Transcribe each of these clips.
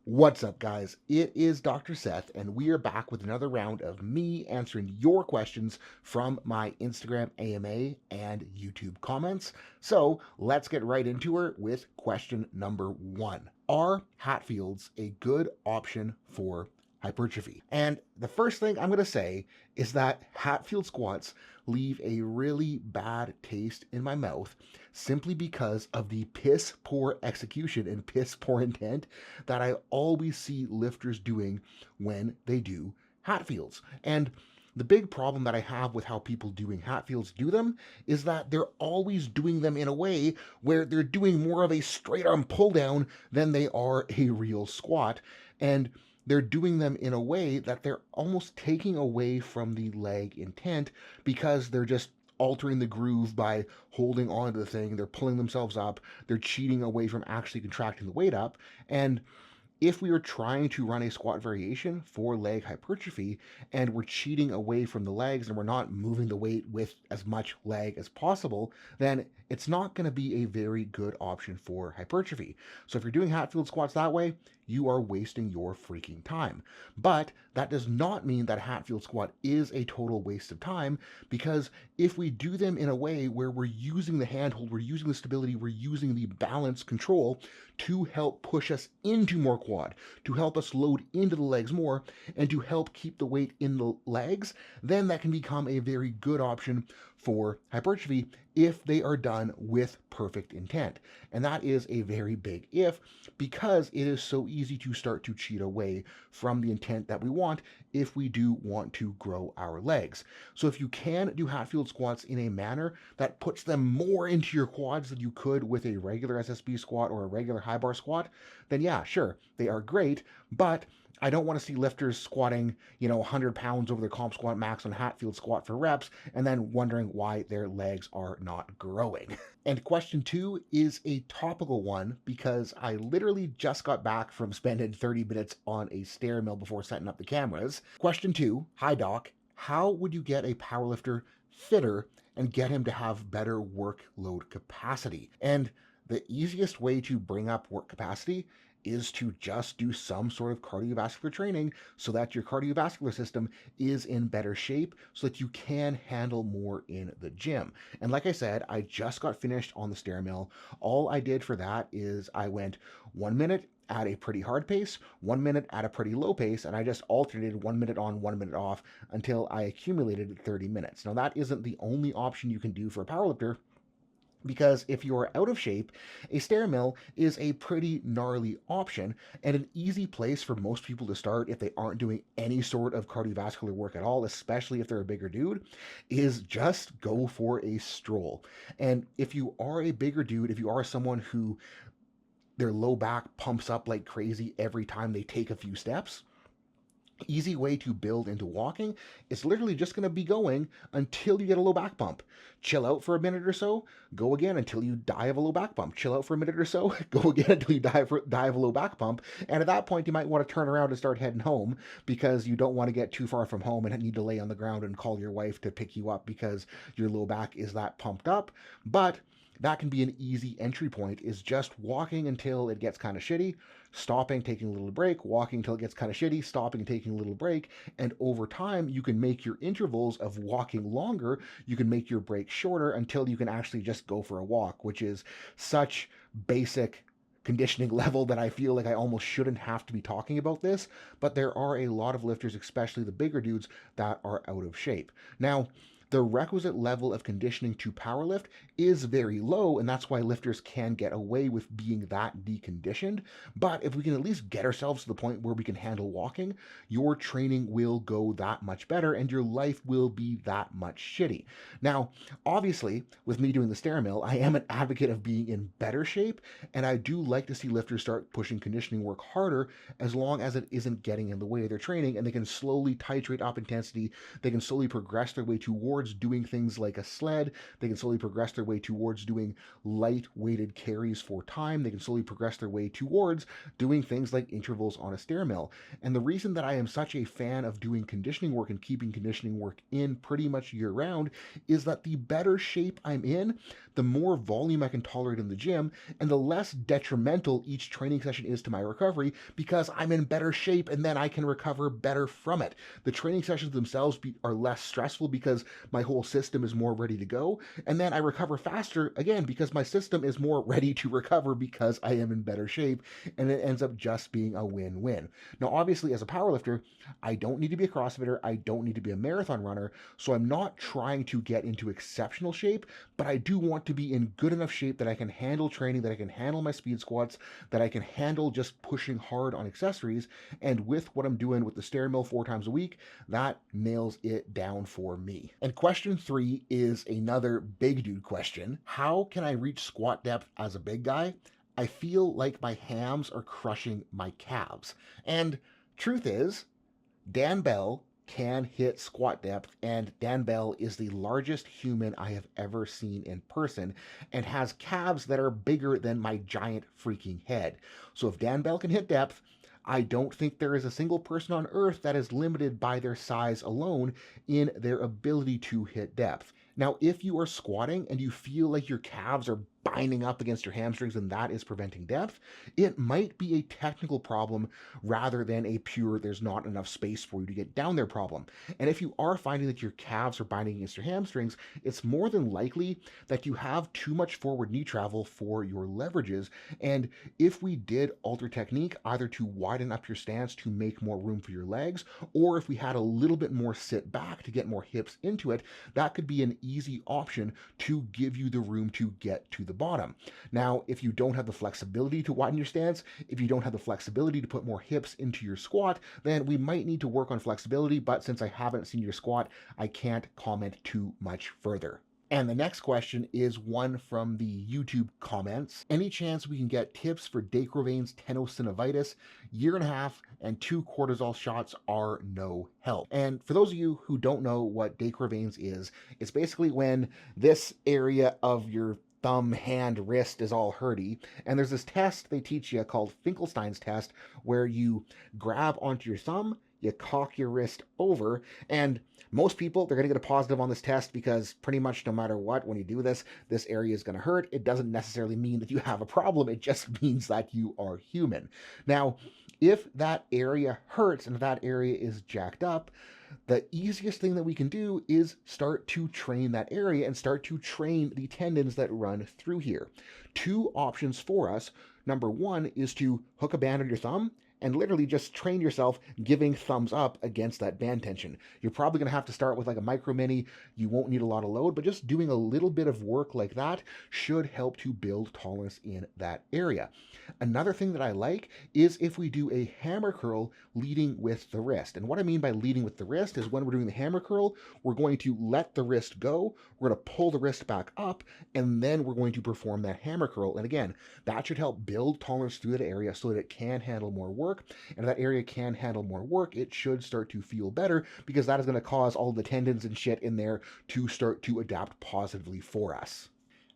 What's up, guys? It is Dr. Seth, and we are back with another round of me answering your questions from my Instagram AMA and YouTube comments. So let's get right into it with question number one. Are Hatfields a good option for hypertrophy? And the first thing I'm going to say is that Hatfield squats leave a really bad taste in my mouth simply because of the piss poor execution and piss poor intent that I always see lifters doing when they do Hatfields. And the big problem that I have with how people doing Hatfields do them is that they're always doing them in a way where they're doing more of a straight arm pull down than they are a real squat. And they're doing them in a way that they're almost taking away from the leg intent because they're just altering the groove by holding on to the thing. They're pulling themselves up. They're cheating away from actually contracting the weight up. And if we are trying to run a squat variation for leg hypertrophy and we're cheating away from the legs and we're not moving the weight with as much leg as possible, then it's not going to be a very good option for hypertrophy. So if you're doing Hatfield squats that way, you are wasting your freaking time. But that does not mean that Hatfield squat is a total waste of time, because if we do them in a way where we're using the handhold, we're using the stability, we're using the balance control to help push us into more quad, to help us load into the legs more, and to help keep the weight in the legs, then that can become a very good option for hypertrophy if they are done with perfect intent. And that is a very big if, because it is so easy to start to cheat away from the intent that we want if we do want to grow our legs. So if you can do Hatfield squats in a manner that puts them more into your quads than you could with a regular SSB squat or a regular high bar squat, then yeah, sure, they are great, but I don't want to see lifters squatting, 100 pounds over their comp squat max on Hatfield squat for reps and then wondering why their legs are not growing. And question two is a topical one because I literally just got back from spending 30 minutes on a stair mill before setting up the cameras. Question two, hi doc, how would you get a powerlifter fitter and get him to have better workload capacity? And the easiest way to bring up work capacity is to just do some sort of cardiovascular training so that your cardiovascular system is in better shape so that you can handle more in the gym. And like I said, I just got finished on the stair mill. All I did for that is I went 1 minute at a pretty hard pace, 1 minute at a pretty low pace, and I just alternated 1 minute on, 1 minute off until I accumulated 30 minutes. Now, that isn't the only option you can do for a powerlifter, because if you're out of shape, a stair mill is a pretty gnarly option and an easy place for most people to start if they aren't doing any sort of cardiovascular work at all, especially if they're a bigger dude, is just go for a stroll. And if you are a bigger dude, if you are someone who their low back pumps up like crazy every time they take a few steps, easy way to build into walking is literally just going to be going until you get a low back bump. Chill out for a minute or so, go again until you die of a low back bump. Chill out for a minute or so, go again until you die of a low back bump. And at that point, you might want to turn around and start heading home because you don't want to get too far from home and need to lay on the ground and call your wife to pick you up because your low back is that pumped up. But that can be an easy entry point, is just walking until it gets kind of shitty, stopping, taking a little break, walking until it gets kind of shitty, stopping, taking a little break. And over time, you can make your intervals of walking longer. You can make your break shorter until you can actually just go for a walk, which is such basic conditioning level that I feel like I almost shouldn't have to be talking about this, but there are a lot of lifters, especially the bigger dudes, that are out of shape. Now, the requisite level of conditioning to powerlift is very low, and that's why lifters can get away with being that deconditioned. But if we can at least get ourselves to the point where we can handle walking, your training will go that much better and your life will be that much shitty. Now, obviously, with me doing the stair mill, I am an advocate of being in better shape, and I do like to see lifters start pushing conditioning work harder as long as it isn't getting in the way of their training and they can slowly titrate up intensity, they can slowly progress their way towards towards doing things like a sled. They can slowly progress their way towards doing light-weighted carries for time. They can slowly progress their way towards doing things like intervals on a stair mill. And the reason that I am such a fan of doing conditioning work and keeping conditioning work in pretty much year-round is that the better shape I'm in, the more volume I can tolerate in the gym, and the less detrimental each training session is to my recovery because I'm in better shape and then I can recover better from it. The training sessions themselves are less stressful because my whole system is more ready to go, and then I recover faster again because my system is more ready to recover because I am in better shape, and it ends up just being a win-win. Now, obviously, as a powerlifter, I don't need to be a CrossFitter, I don't need to be a marathon runner, so I'm not trying to get into exceptional shape, but I do want to be in good enough shape that I can handle training, that I can handle my speed squats, that I can handle just pushing hard on accessories, and with what I'm doing with the stair mill 4 times a week, that nails it down for me. And question 3 is another big dude question. How can I reach squat depth as a big guy? I feel like my hams are crushing my calves. And truth is, Dan Bell can hit squat depth, and Dan Bell is the largest human I have ever seen in person and has calves that are bigger than my giant freaking head. So if Dan Bell can hit depth, I don't think there is a single person on earth that is limited by their size alone in their ability to hit depth. Now, if you are squatting and you feel like your calves are binding up against your hamstrings and that is preventing depth, it might be a technical problem rather than a pure there's not enough space for you to get down there problem. And if you are finding that your calves are binding against your hamstrings, it's more than likely that you have too much forward knee travel for your leverages. And if we did alter technique, either to widen up your stance to make more room for your legs, or if we had a little bit more sit back to get more hips into it, that could be an easy option to give you the room to get to the bottom. Now, if you don't have the flexibility to widen your stance, if you don't have the flexibility to put more hips into your squat, then we might need to work on flexibility, but since I haven't seen your squat, I can't comment too much further. And the next question is one from the YouTube comments. Any chance we can get tips for Dequervain's Tenosynovitis? 1.5 and 2 cortisol shots are no help. And for those of you who don't know what Dequervain's is, it's basically when this area of your thumb, hand, wrist is all hurty. And there's this test they teach you called Finkelstein's test where you grab onto your thumb, you cock your wrist over, and most people, they're going to get a positive on this test because pretty much no matter what, when you do this, this area is going to hurt. It doesn't necessarily mean that you have a problem. It just means that you are human. Now, if that area hurts and that area is jacked up, the easiest thing that we can do is start to train that area and start to train the tendons that run through here. 2 options for us. Number 1 is to hook a band on your thumb and literally just train yourself giving thumbs up against that band tension. You're probably going to have to start with like a micro mini. You won't need a lot of load, but just doing a little bit of work like that should help to build tolerance in that area. Another thing that I like is if we do a hammer curl leading with the wrist. And what I mean by leading with the wrist is when we're doing the hammer curl, we're going to let the wrist go, we're going to pull the wrist back up, and then we're going to perform that hammer curl. And again, that should help build tolerance through that area so that it can handle more work. And if that area can handle more work, it should start to feel better because that is going to cause all the tendons and shit in there to start to adapt positively for us.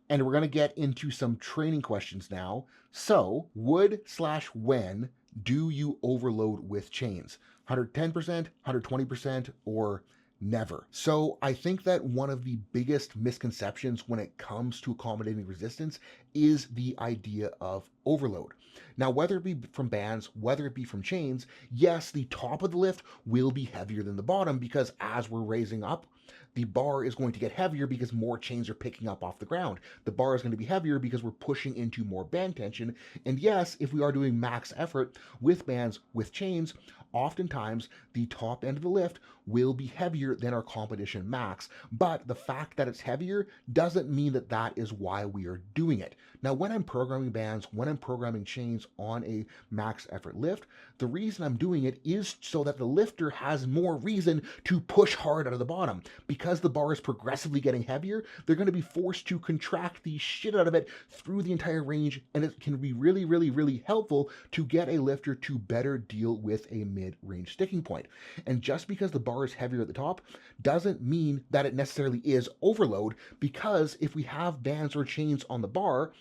And we're going to get into some training questions now. So, would/when do you overload with chains? 110%, 120%, or never? So I think that one of the biggest misconceptions when it comes to accommodating resistance is the idea of overload. Now, whether it be from bands, whether it be from chains, yes, the top of the lift will be heavier than the bottom because as we're raising up, the bar is going to get heavier because more chains are picking up off the ground. The bar is going to be heavier because we're pushing into more band tension. And yes, if we are doing max effort with bands, with chains, oftentimes the top end of the lift will be heavier than our competition max. But the fact that it's heavier doesn't mean that that is why we are doing it. Now, when I'm programming bands, when I'm programming chains on a max effort lift, the reason I'm doing it is so that the lifter has more reason to push hard out of the bottom. because the bar is progressively getting heavier, they're going to be forced to contract the shit out of it through the entire range, and it can be really, really, really helpful to get a lifter to better deal with a mid-range sticking point. And just because the bar is heavier at the top doesn't mean that it necessarily is overload, because if we have bands or chains on the bar,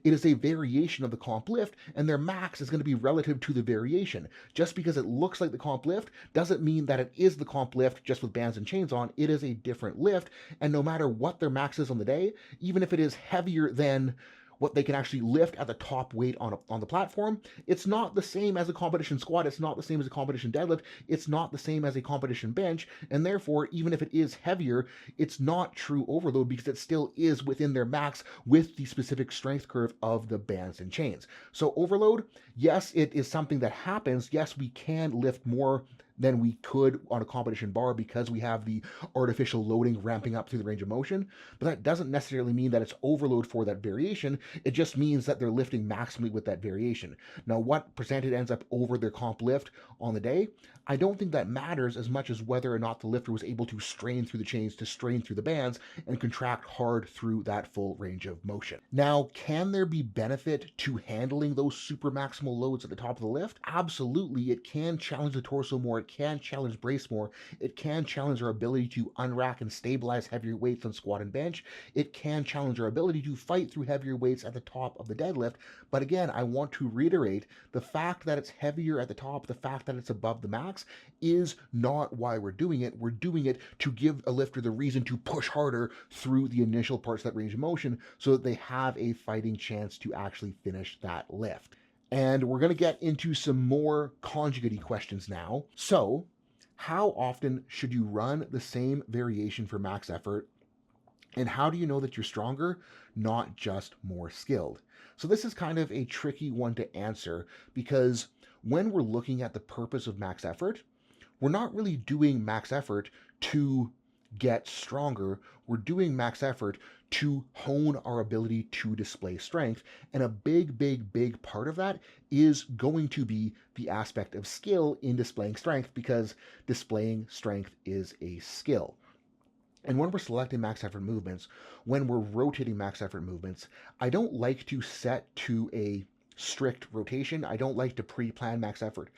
it is a variation of the comp lift, and their max is going to be relative to the variation. Just because it looks like the comp lift doesn't mean that it is the comp lift just with bands and chains on. It is a different lift, and no matter what their max is on the day, even if it is heavier than what they can actually lift at the top weight on the platform, it's not the same as a competition squat, it's not the same as a competition deadlift, it's not the same as a competition bench, and therefore, even if it is heavier, it's not true overload because it still is within their max with the specific strength curve of the bands and chains. So overload, yes, it is something that happens. Yes, we can lift more than we could on a competition bar because we have the artificial loading ramping up through the range of motion, but that doesn't necessarily mean that it's overload for that variation. It just means that they're lifting maximally with that variation. Now, what percentage ends up over their comp lift on the day, I don't think that matters as much as whether or not the lifter was able to strain through the chains, to strain through the bands, and contract hard through that full range of motion. Now, can there be benefit to handling those super maximal loads at the top of the lift? Absolutely. It can challenge the torso more. It can challenge brace more. It can challenge our ability to unrack and stabilize heavier weights on squat and bench. It can challenge our ability to fight through heavier weights at the top of the deadlift. But again, I want to reiterate, the fact that it's heavier at the top, the fact that it's above the max, is not why we're doing it. We're doing it to give a lifter the reason to push harder through the initial parts of that range of motion so that they have a fighting chance to actually finish that lift. And we're going to get into some more conjugate questions now. So, how often should you run the same variation for max effort? And how do you know that you're stronger, not just more skilled? So this is kind of a tricky one to answer, because when we're looking at the purpose of max effort, we're not really doing max effort to get stronger. We're doing max effort to hone our ability to display strength. And a big, big, big part of that is going to be the aspect of skill in displaying strength, because displaying strength is a skill. And when we're selecting max effort movements, when we're rotating max effort movements, I don't like to set to a strict rotation. I don't like to pre-plan max effort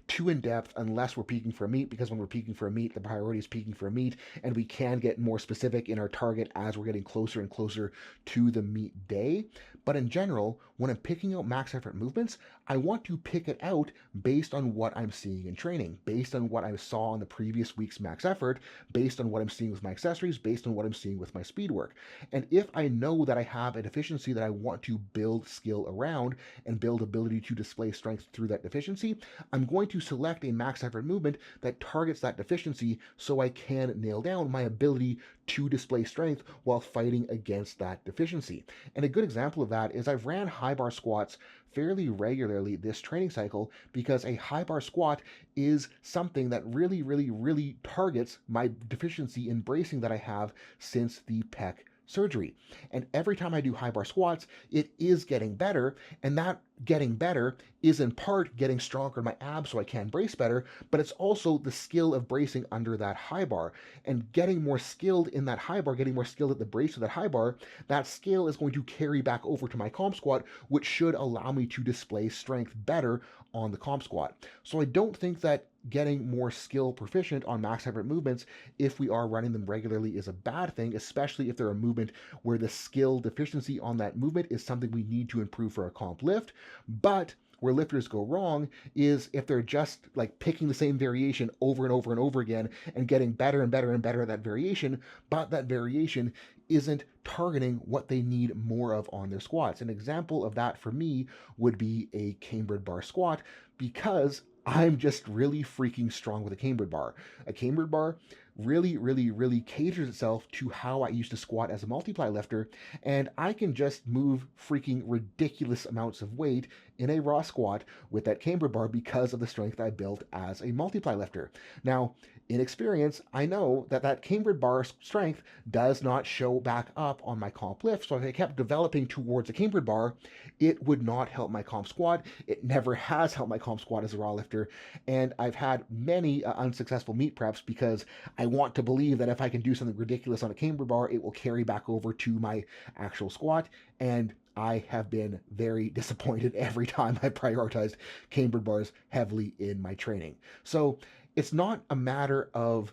too in depth unless we're peaking for a meet, because when we're peaking for a meet, the priority is peaking for a meet, and we can get more specific in our target as we're getting closer and closer to the meet day. But in general, when I'm picking out max effort movements, I want to pick it out based on what I'm seeing in training, based on what I saw in the previous week's max effort, based on what I'm seeing with my accessories, based on what I'm seeing with my speed work. And if I know that I have a deficiency that I want to build skill around and build ability to display strength through that deficiency, I'm going to select a max effort movement that targets that deficiency so I can nail down my ability to display strength while fighting against that deficiency. And a good example of that is I've ran high bar squats fairly regularly this training cycle, because a high bar squat is something that really, really, really targets my deficiency in bracing that I have since the pec surgery. And every time I do high bar squats, it is getting better, and that getting better is in part getting stronger in my abs so I can brace better, but it's also the skill of bracing under that high bar. And getting more skilled in that high bar, getting more skilled at the brace of that high bar, that skill is going to carry back over to my comp squat, which should allow me to display strength better on the comp squat. So I don't think that getting more skill proficient on max effort movements, if we are running them regularly, is a bad thing, especially if they're a movement where the skill deficiency on that movement is something we need to improve for a comp lift. But where lifters go wrong is if they're just like picking the same variation over and over and over again and getting better and better and better at that variation, but that variation isn't targeting what they need more of on their squats. An example of that for me would be a cambered bar squat, because I'm just really freaking strong with a cambered bar. A cambered bar really, really, really caters itself to how I used to squat as a multiply lifter, and I can just move freaking ridiculous amounts of weight in a raw squat with that camber bar because of the strength I built as a multiply lifter. Now, in experience, I know that that cambered bar strength does not show back up on my comp lift. So if I kept developing towards a cambered bar, it would not help my comp squat. It never has helped my comp squat as a raw lifter. And I've had many unsuccessful meet preps because I want to believe that if I can do something ridiculous on a cambered bar, it will carry back over to my actual squat. And I have been very disappointed every time I prioritized cambered bars heavily in my training. So it's not a matter of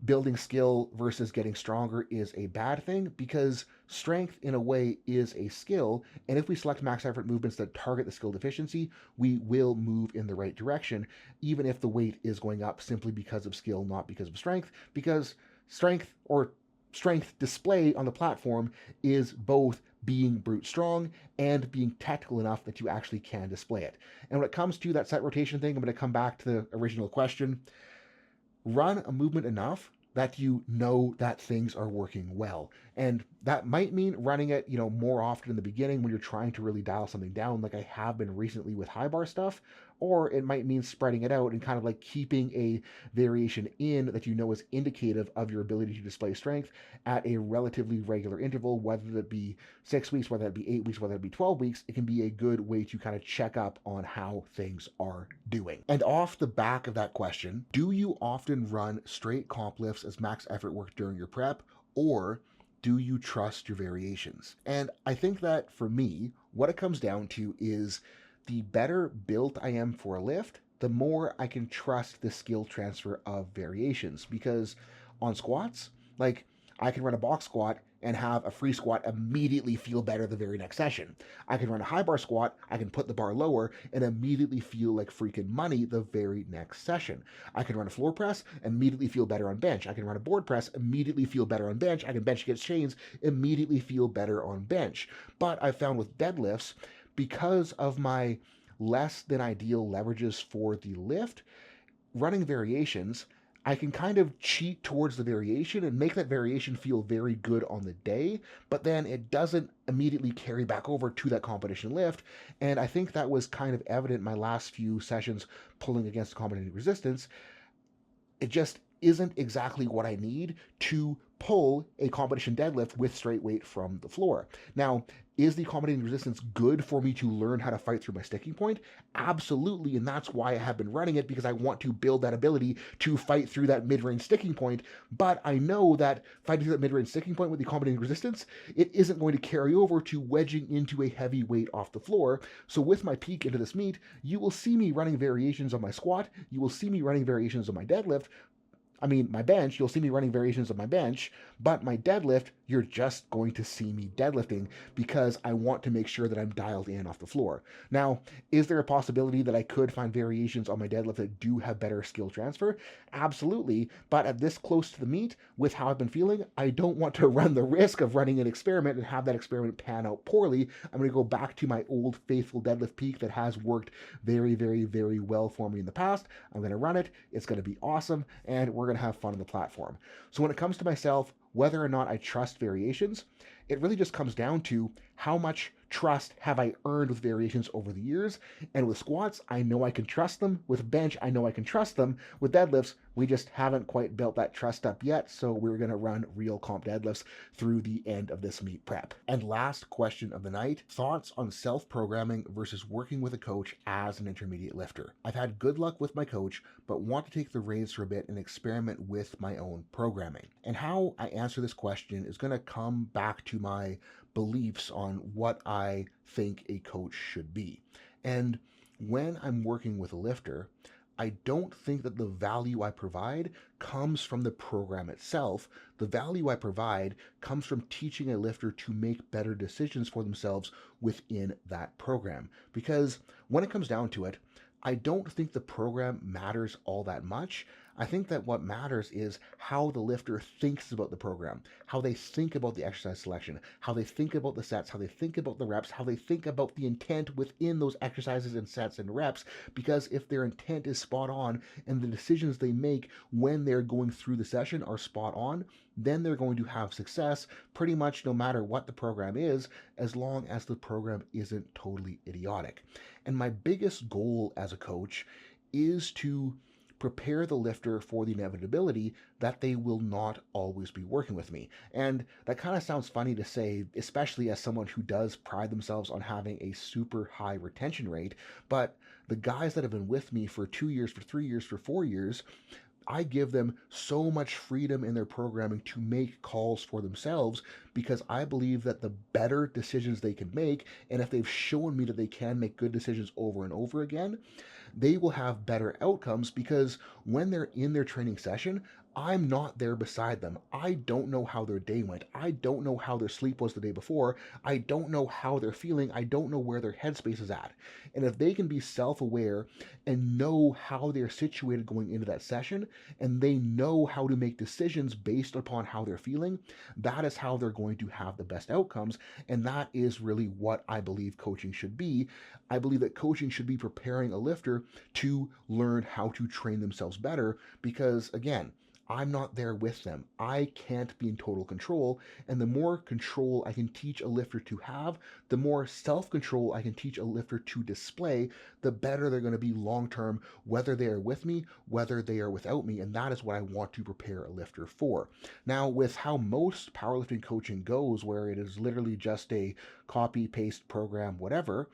building skill versus getting stronger is a bad thing, because strength in a way is a skill, and if we select max effort movements that target the skill deficiency, we will move in the right direction, even if the weight is going up simply because of skill, not because of strength, because strength display on the platform is both being brute strong and being technical enough that you actually can display it. And when it comes to that set rotation thing, I'm going to come back to the original question. Run a movement enough that you know that things are working well. And that might mean running it, more often in the beginning when you're trying to really dial something down, like I have been recently with high bar stuff, or it might mean spreading it out and kind of like keeping a variation in that you know is indicative of your ability to display strength at a relatively regular interval, whether that be 6 weeks, whether that be 8 weeks, whether that be 12 weeks. It can be a good way to kind of check up on how things are doing. And off the back of that question, do you often run straight comp lifts as max effort work during your prep, or do you trust your variations? And I think that for me, what it comes down to is the better built I am for a lift, the more I can trust the skill transfer of variations. Because on squats, like I can run a box squat and have a free squat immediately feel better the very next session. I can run a high bar squat, I can put the bar lower and immediately feel like freaking money the very next session. I can run a floor press, immediately feel better on bench. I can run a board press, immediately feel better on bench. I can bench against chains, immediately feel better on bench. But I found with deadlifts, because of my less than ideal leverages for the lift, running variations, I can kind of cheat towards the variation and make that variation feel very good on the day, but then it doesn't immediately carry back over to that competition lift. And I think that was kind of evident in my last few sessions pulling against accommodating resistance. It just isn't exactly what I need to pull a competition deadlift with straight weight from the floor. Now, is the accommodating resistance good for me to learn how to fight through my sticking point? Absolutely, and that's why I have been running it, because I want to build that ability to fight through that mid-range sticking point. But I know that fighting through that mid-range sticking point with the accommodating resistance, it isn't going to carry over to wedging into a heavy weight off the floor. So with my peak into this meet, you will see me running variations on my squat, you will see me running variations on my deadlift, my bench, you'll see me running variations of my bench, but my deadlift, you're just going to see me deadlifting because I want to make sure that I'm dialed in off the floor. Now, is there a possibility that I could find variations on my deadlift that do have better skill transfer? Absolutely, but at this close to the meet, with how I've been feeling, I don't want to run the risk of running an experiment and have that experiment pan out poorly. I'm going to go back to my old faithful deadlift peak that has worked very, very, very well for me in the past. I'm going to run it. It's going to be awesome, and we're going to have fun on the platform. So when it comes to myself, whether or not I trust variations, it really just comes down to how much trust have I earned with variations over the years. And with squats, I know I can trust them. With bench, I know I can trust them. With deadlifts, we just haven't quite built that trust up yet, so we're going to run real comp deadlifts through the end of this meet prep. And last question of the night, thoughts on self-programming versus working with a coach as an intermediate lifter. I've had good luck with my coach, but want to take the reins for a bit and experiment with my own programming. And how I answer this question is going to come back to my beliefs on what I think a coach should be. And when I'm working with a lifter, I don't think that the value I provide comes from the program itself. The value I provide comes from teaching a lifter to make better decisions for themselves within that program. Because when it comes down to it, I don't think the program matters all that much. I think that what matters is how the lifter thinks about the program, how they think about the exercise selection, how they think about the sets, how they think about the reps, how they think about the intent within those exercises and sets and reps. Because if their intent is spot on and the decisions they make when they're going through the session are spot on, then they're going to have success pretty much no matter what the program is, as long as the program isn't totally idiotic. And my biggest goal as a coach is to prepare the lifter for the inevitability that they will not always be working with me. And that kind of sounds funny to say, especially as someone who does pride themselves on having a super high retention rate. But the guys that have been with me for 2 years, for 3 years, for 4 years, I give them so much freedom in their programming to make calls for themselves because I believe that the better decisions they can make, and if they've shown me that they can make good decisions over and over again, they will have better outcomes because when they're in their training session, I'm not there beside them. I don't know how their day went. I don't know how their sleep was the day before. I don't know how they're feeling. I don't know where their headspace is at. And if they can be self aware and know how they're situated going into that session, and they know how to make decisions based upon how they're feeling, that is how they're going to have the best outcomes. And that is really what I believe coaching should be. I believe that coaching should be preparing a lifter to learn how to train themselves better because, again, I'm not there with them. I can't be in total control. And the more control I can teach a lifter to have, the more self control I can teach a lifter to display, the better they're going to be long term, whether they are with me, whether they are without me. And that is what I want to prepare a lifter for. Now, with how most powerlifting coaching goes, where it is literally just a copy, paste, program, whatever,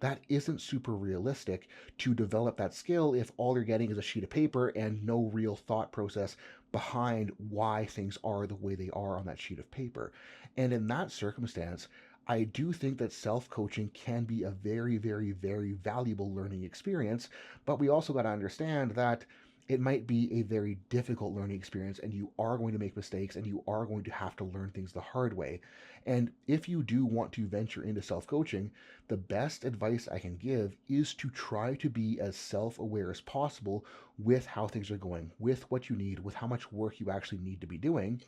that isn't super realistic to develop that skill if all you're getting is a sheet of paper and no real thought process behind why things are the way they are on that sheet of paper. And in that circumstance, I do think that self coaching can be a very, very, very valuable learning experience, but we also got to understand that it might be a very difficult learning experience and you are going to make mistakes and you are going to have to learn things the hard way. And if you do want to venture into self coaching, the best advice I can give is to try to be as self aware as possible with how things are going, with what you need, with how much work you actually need to be doing.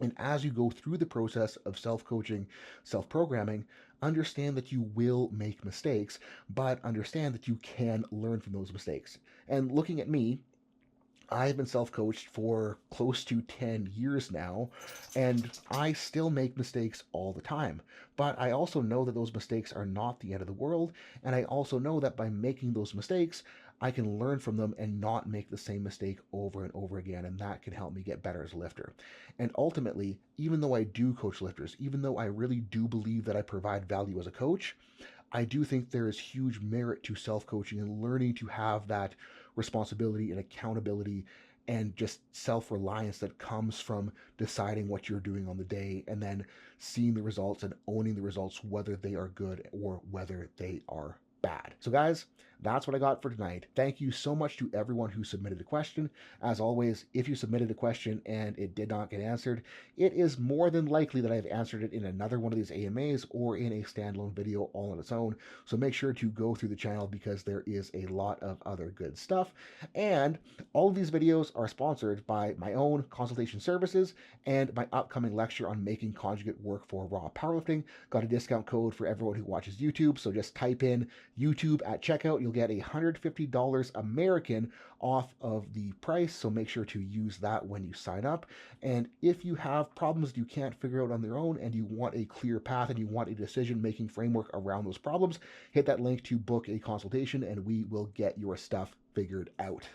And as you go through the process of self coaching, self programming, understand that you will make mistakes, but understand that you can learn from those mistakes. And looking at me, I've been self coached for close to 10 years now, and I still make mistakes all the time. But I also know that those mistakes are not the end of the world, and I also know that by making those mistakes, I can learn from them and not make the same mistake over and over again, and that can help me get better as a lifter. And ultimately, even though I do coach lifters, even though I really do believe that I provide value as a coach, I do think there is huge merit to self coaching and learning to have that responsibility and accountability and just self reliance that comes from deciding what you're doing on the day and then seeing the results and owning the results, whether they are good or whether they are bad. So, guys, that's what I got for tonight. Thank you so much to everyone who submitted a question. As always, if you submitted a question and it did not get answered, it is more than likely that I've answered it in another one of these AMAs or in a standalone video all on its own. So make sure to go through the channel because there is a lot of other good stuff. And all of these videos are sponsored by my own consultation services and my upcoming lecture on making conjugate work for raw powerlifting. Got a discount code for everyone who watches YouTube. So just type in YouTube at checkout. You'll get $150 American off of the price. So make sure to use that when you sign up. And if you have problems you can't figure out on their own and you want a clear path and you want a decision-making framework around those problems, hit that link to book a consultation and we will get your stuff figured out.